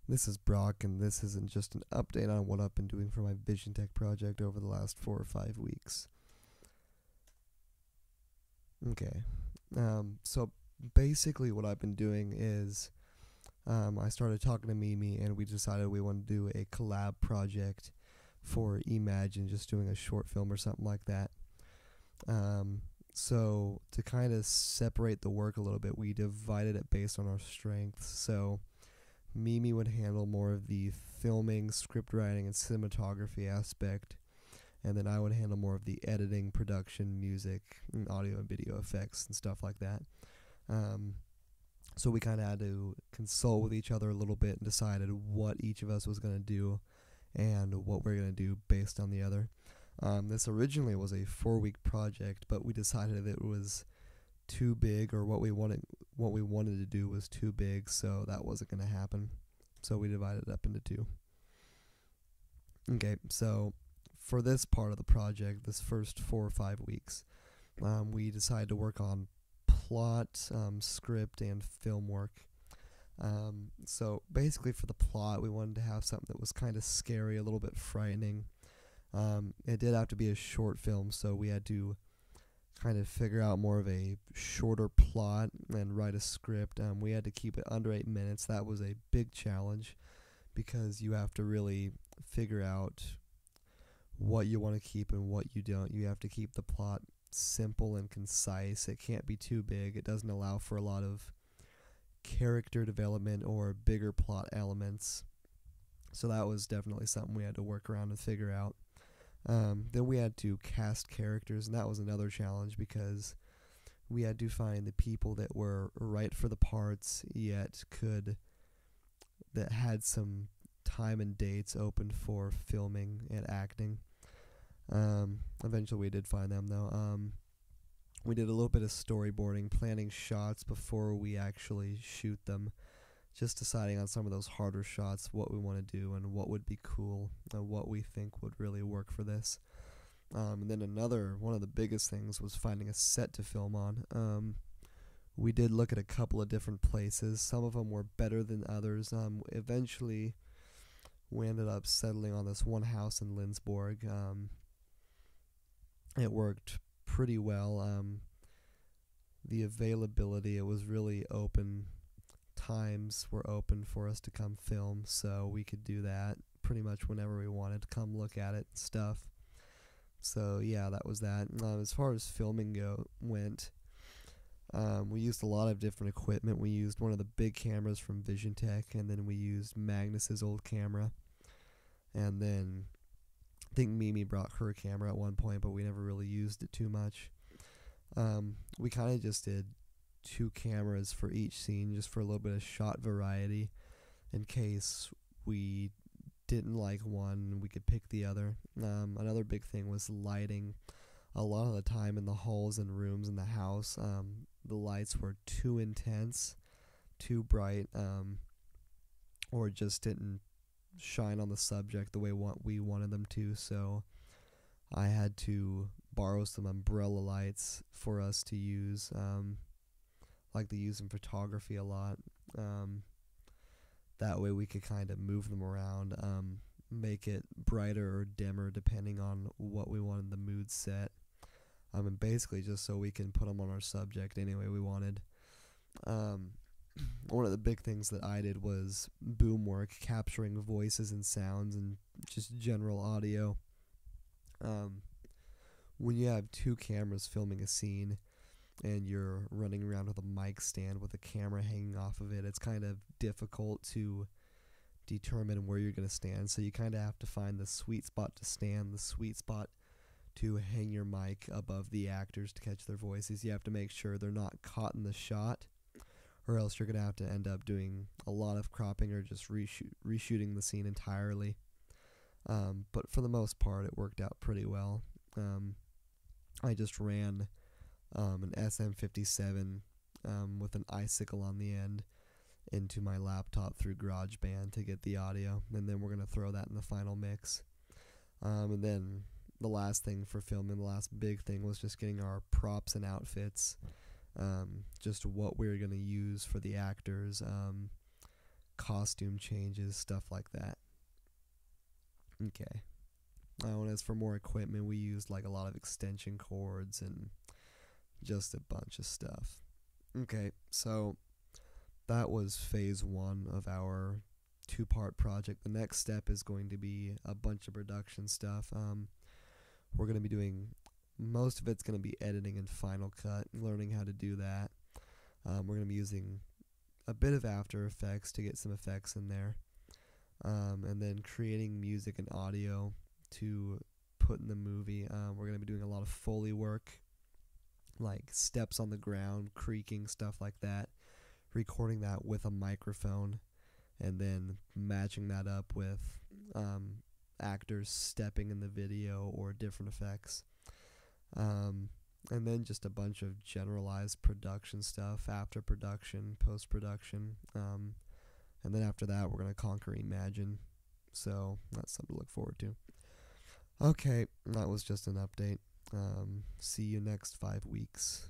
This is Brock, and this isn't just an update on what I've been doing for my Vision Tech project over the last 4 or 5 weeks. Okay, so basically, what I've been doing is I started talking to Mimi, and we decided we want to do a collab project for Imagine, just doing a short film or something like that. So, to kind of separate the work a little bit, we divided it based on our strengths. So, Mimi would handle more of the filming, script writing, and cinematography aspect, and then I would handle more of the editing, production, music, and audio and video effects and stuff like that. Um, so we kind of had to consult with each other a little bit and decided what each of us was going to do and what we're going to do based on the other. This originally was a 4-week project, but we decided it was too big, or what we wanted to do was too big, so that wasn't going to happen. So we divided it up into two. Okay, so for this part of the project, this first 4 or 5 weeks, we decided to work on plot, script, and film work. So basically, for the plot, we wanted to have something that was kind of scary, a little bit frightening. It did have to be a short film, so we had to kind of figure out more of a shorter plot and write a script. We had to keep it under 8 minutes. That was a big challenge because you have to really figure out what you want to keep and what you don't. You have to keep the plot simple and concise. It can't be too big. It doesn't allow for a lot of character development or bigger plot elements. So that was definitely something we had to work around and figure out. Then we had to cast characters, and that was another challenge because we had to find the people that were right for the parts, yet that had some time and dates open for filming and acting. Eventually we did find them, though. We did a little bit of storyboarding, planning shots before we actually shoot them, just deciding on some of those harder shots, what we want to do and what would be cool and what we think would really work for this. And then one of the biggest things was finding a set to film on. We did look at a couple of different places. Some of them were better than others. Eventually, we ended up settling on this one house in Lindsborg. It worked pretty well. The availability, it was really open. Times were open for us to come film, so we could do that pretty much whenever we wanted to come look at it and stuff. So yeah, that was that. As far as filming went, we used a lot of different equipment. We used one of the big cameras from Vision Tech, and then we used Magnus's old camera. And then I think Mimi brought her camera at one point, but we never really used it too much. We kind of just did 2 cameras for each scene, just for a little bit of shot variety, in case we didn't like one, we could pick the other. Another big thing was lighting. A lot of the time in the halls and rooms in the house, the lights were too intense, too bright, or just didn't shine on the subject the way we wanted them to. So I had to borrow some umbrella lights for us to use. Like to use in photography a lot. That way we could kind of move them around, make it brighter or dimmer depending on what we wanted the mood set. And basically just so we can put them on our subject any way we wanted. One of the big things that I did was boom work, capturing voices and sounds and just general audio. When you have 2 cameras filming a scene, and you're running around with a mic stand with a camera hanging off of it, it's kind of difficult to determine where you're going to stand. So you kind of have to find the sweet spot to stand, the sweet spot to hang your mic above the actors to catch their voices. You have to make sure they're not caught in the shot, or else you're going to have to end up doing a lot of cropping or just reshooting the scene entirely. But for the most part, it worked out pretty well. I just ran an SM57 with an icicle on the end into my laptop through GarageBand to get the audio, and then we're going to throw that in the final mix. And then the last thing for filming, the last big thing, was just getting our props and outfits, just what we were going to use for the actors, costume changes, stuff like that. Okay. And as for more equipment, we used like a lot of extension cords and just a bunch of stuff. Okay, so that was phase one of our two-part project. The next step is going to be a bunch of production stuff. We're going to be doing, most of it's going to be editing in Final Cut, learning how to do that. We're going to be using a bit of After Effects to get some effects in there. And then creating music and audio to put in the movie. We're going to be doing a lot of Foley work, like steps on the ground, creaking, stuff like that. Recording that with a microphone and then matching that up with actors stepping in the video or different effects. And then just a bunch of generalized production stuff, after production, post-production. And then after that, we're going to conquer Imagine. So that's something to look forward to. Okay, that was just an update. See you next 5 weeks.